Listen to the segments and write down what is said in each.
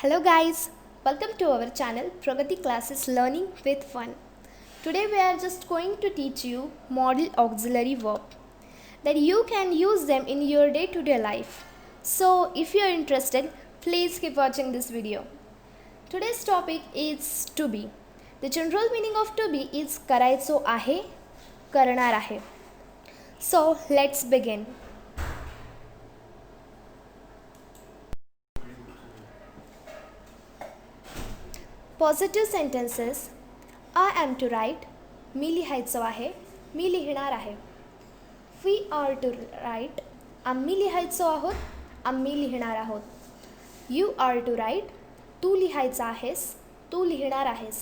Hello guys, welcome to our channel Pragati Classes Learning with Fun. Today we are just going to teach you modal auxiliary verb that you can use them in your day-to-day life. So if you are interested, please keep watching this video. Today's topic is to be. The general meaning of to be is करायचो आहे, करणार आहे. So let's begin. Positive sentences. I am to write. मी लिहायचो आहे. मी लिहिणार आहे. We are to write. आम्ही लिहायचो आहोत. आम्ही लिहिणार आहोत. You are to write. तू लिहायचा आहेस. तू लिहिणार आहेस.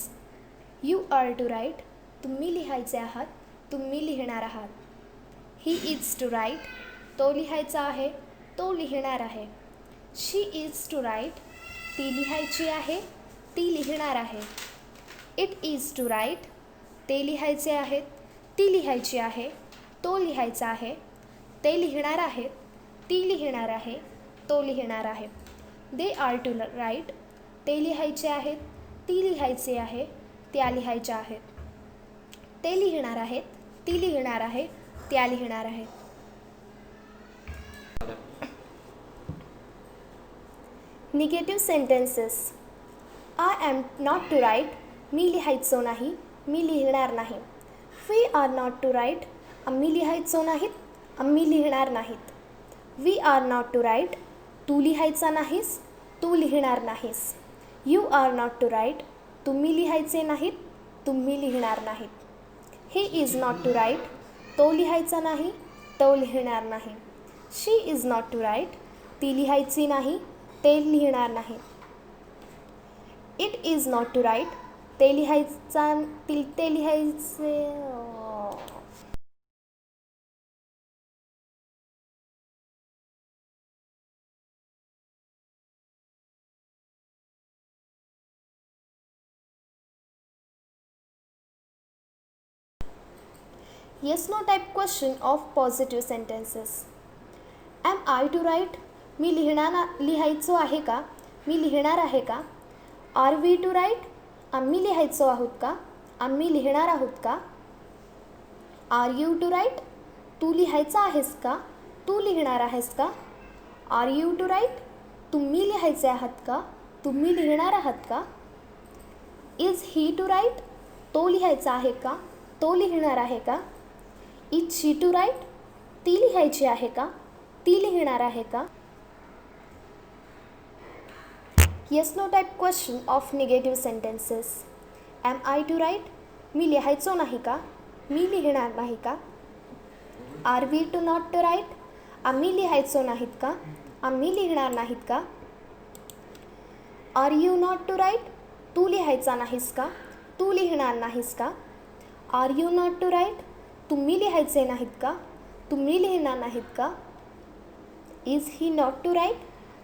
You are to write. तुम्ही लिहायचे आहात. तुम्ही लिहिणार आहात. He is to write. तो लिहायचा आहे. तो लिहिणार आहे. She is to write. ती लिहायची आहे. ती लिहिणार आहे. It is to write. ते लिहायचे आहेत. ती लिहायची आहे. तो लिहायचा आहे. ते लिहिणार आहेत. ती लिहिणार आहे. तो लिहिणार आहे. They are to write. ते लिहायचे आहेत. ती लिहायचे आहे. त्या लिहायच्या आहेत. ते लिहिणार आहेत. ती लिहिणार आहे. त्या लिहिणार आहेत. Negative sentences. I am not to write. मी लिहायचो नाही. मी लिहिणार नाही. We are not to write. आम्ही लिहायचो नाहीत. आम्ही लिहिणार नाहीत. We are not to write. तू लिहायचा नाहीस. तू लिहिणार नाहीस. You are not to write. तुम्ही लिहायचे नाहीत. तुम्ही लिहिणार नाहीत. He is not to write. तो लिहायचा नाही. तो लिहिणार नाही. She is not to write. ती लिहायची नाही. ते लिहिणार नाही. It is not to write. ते लिहायचा ते लिहायचे. Yes no type question of positive sentences. Am I to write. मी लिहायचो आहे का. मी लिहिणार आहे का. Are we to write. आम्ही लिहायचो आहोत का. आम्ही लिहिणार आहोत का. Are you to write. तू लिहायचा आहेस का. तू लिहिणार आहेस का. Are you to write. तुम्ही लिहायचे आहात का. तुम्ही लिहिणार आहात का. Is he to write. तो लिहायचा आहे का. तो लिहिणार आहे का. Is she to write. ती लिहायची आहे का. ती लिहिणार आहे का. Yes no type question of negative sentences. Am I to write. मी लिहायचो नाही का. मी लिहिणार नाही का. Are we to not to write. आम्ही लिहायचो नाहीत का. आम्ही लिहिणार नाहीत का. Are you not to write. तू लिहायचा नाहीस का. तू लिहिणार नाहीस का. Are you not to write. तुम्ही लिहायचे नाहीत का. तुम्ही लिहिणार नाहीत का. Is he not to write.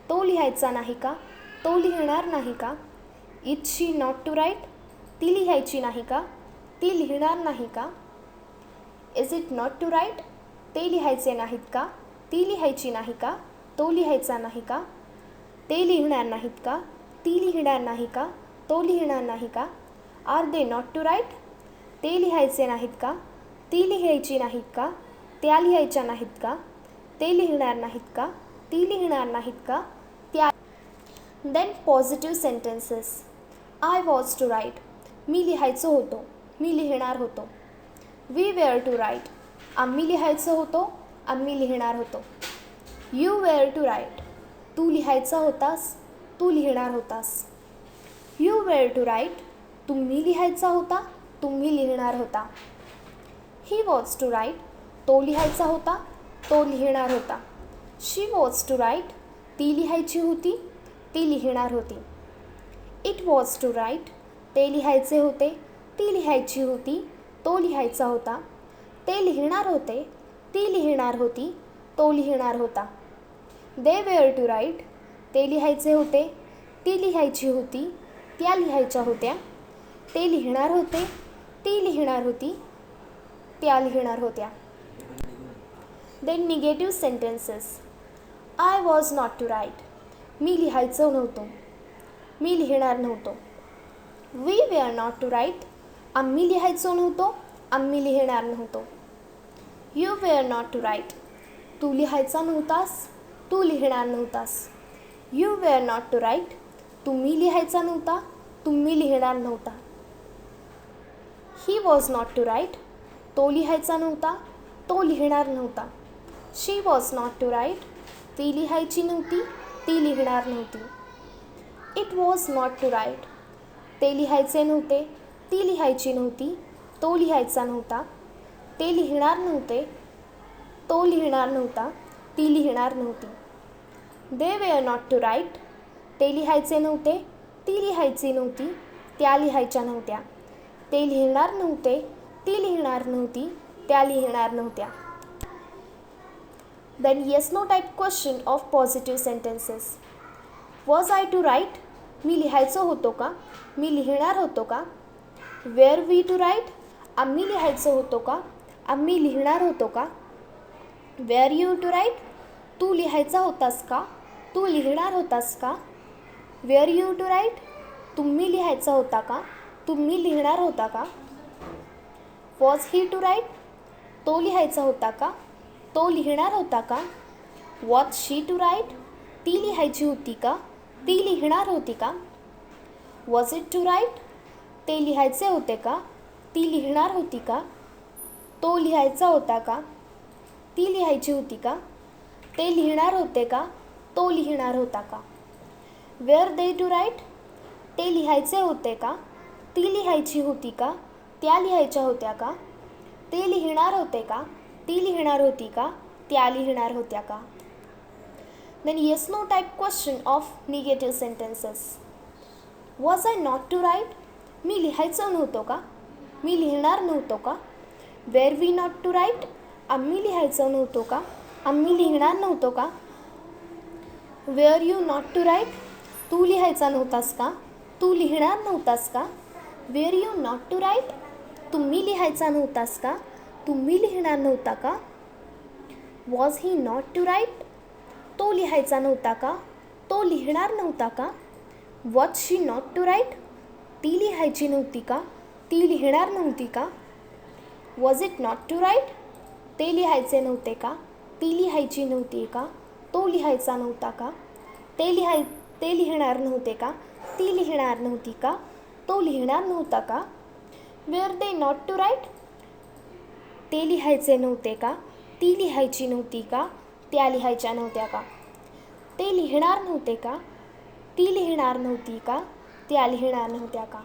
तो लिहायचा नाही का. तो लिहिणार नाही का. Is she not to write. ती लिहायची नाही का. ती लिहिणार नाही का. Is it not to write. ते लिहायचे नाहीत का. ती लिहायची नाही का. तो लिहायचा नाही का. ते लिहिणार नाहीत का. ती लिहिणार नाही का. तो लिहिणार नाही का. Are they not to write. ते लिहायचे नाहीत का. ती लिहायची नाहीत का. त्या लिहायच्या नाहीत का. ते लिहिणार नाहीत का. ती लिहिणार नाहीत का. त्या. Then positive sentences. I was to write. मी लिहायचो होतो. मी लिहिणार होतो. We were to write. आम्ही लिहायचो होतो. आम्ही लिहिणार होतो. You were to write. तू लिहायचा होतास. तू लिहिणार होतास. You were to write. तुम्ही लिहायचा होता. तुम्ही लिहिणार होता. He was to write. तो लिहायचा होता. तो लिहिणार होता. She was to write. ती लिहायची होती. ती लिहिणार होती. It was to write. ते लिहायचे होते. ती लिहायची होती. तो लिहायचा होता. ते लिहिणार होते. ती लिहिणार होती. तो लिहिणार होता. They were to write. ते लिहायचे होते. ती लिहायची होती. त्या लिहायच्या होत्या. ते लिहिणार होते. ती लिहिणार होती. त्या लिहिणार होत्या. Then negative sentences. I was not to write. मी लिहायचं नव्हतं. मी लिहिणार नव्हतो. We were not to write. आम्ही लिहायचो नव्हतो. आम्ही लिहिणार नव्हतो. You were not to write. तू लिहायचा नव्हतास. तू लिहिणार नव्हतास. You were not to write. तुम्ही लिहायचा नव्हता. तुम्ही लिहिणार नव्हता. He was not to write. तो लिहायचा नव्हता. तो लिहिणार नव्हता. She was not to write. ती लिहायची नव्हती. ती लिहिणार नव्हती. It was not to write. ते लिहायचे नव्हते. ती लिहायची नव्हती. तो लिहायचा नव्हता. ते लिहिणार नव्हते. तो लिहिणार नव्हता. ती लिहिणार नव्हती. They were not to write. ते लिहायचे नव्हते. ती लिहायची नव्हती. त्या लिहायच्या नव्हत्या. ते लिहिणार नव्हते. ती लिहिणार नव्हती. त्या लिहिणार नव्हत्या. Then yes no type question of positive sentences. Was I to write? मी लिहायचो होतो का? मी लिहिणार होतो का? Were we to write? आम्ही लिहायचो होतो का? आम्ही लिहिणार होतो का? Were you to write? तू लिहायचा होतास का? तू लिहिणार होतास का? Were you to write? तुम्ही लिहायचा होता का? तुम्ही लिहिणार होता का? Was he to write? तो लिहायचा होता का? तो लिहिणार होता का? Was she to write? ती लिहायची होती का? ती लिहिणार होती का? Was it to write? ते लिहायचे होते का? ती लिहिणार होती का? तो लिहायचा होता का? ती लिहायची होती का? ते लिहिणार होते का? तो लिहिणार होता का? Were they to write? ते लिहायचे होते का? ती लिहायची होती का? त्या लिहायच्या होत्या का? ते लिहिणार होते का? ती लिहिणार होती का? त्या लिहिणार होत्या का? Then yes no type question of negative sentences. Was I not to write? मी लिहायचो नव्हतो का? मी लिहिणार नव्हतो का? Were we not to write? आम्ही लिहायचो नव्हतो का? आम्ही लिहिणार नव्हतो का? Were you not to write? तू लिहायचा नव्हतास का? तू लिहिणार नव्हतास का? Were you not to write? तुम्ही लिहायचा नव्हतास का? तुम्ही लिहिणार नव्हता का? Was he not to write? तो लिहायचा नव्हता का? तो लिहिणार नव्हता का? Was she not to write? ती लिहायची नव्हती का? ती लिहिणार नव्हती का? Was it not to write? ते लिहायचे नव्हते का? ती लिहायची नव्हती का? तो लिहायचा नव्हता का? ते लिहिणार नव्हते का? ती लिहिणार नव्हती का? तो लिहिणार नव्हता का? Were they not to write? ते लिहायचे नव्हते का? ती लिहायची नव्हती का? त्या लिहायच्या नव्हत्या का? ते लिहिणार नव्हते का? ती लिहिणार नव्हती का? त्या लिहिणार नव्हत्या का?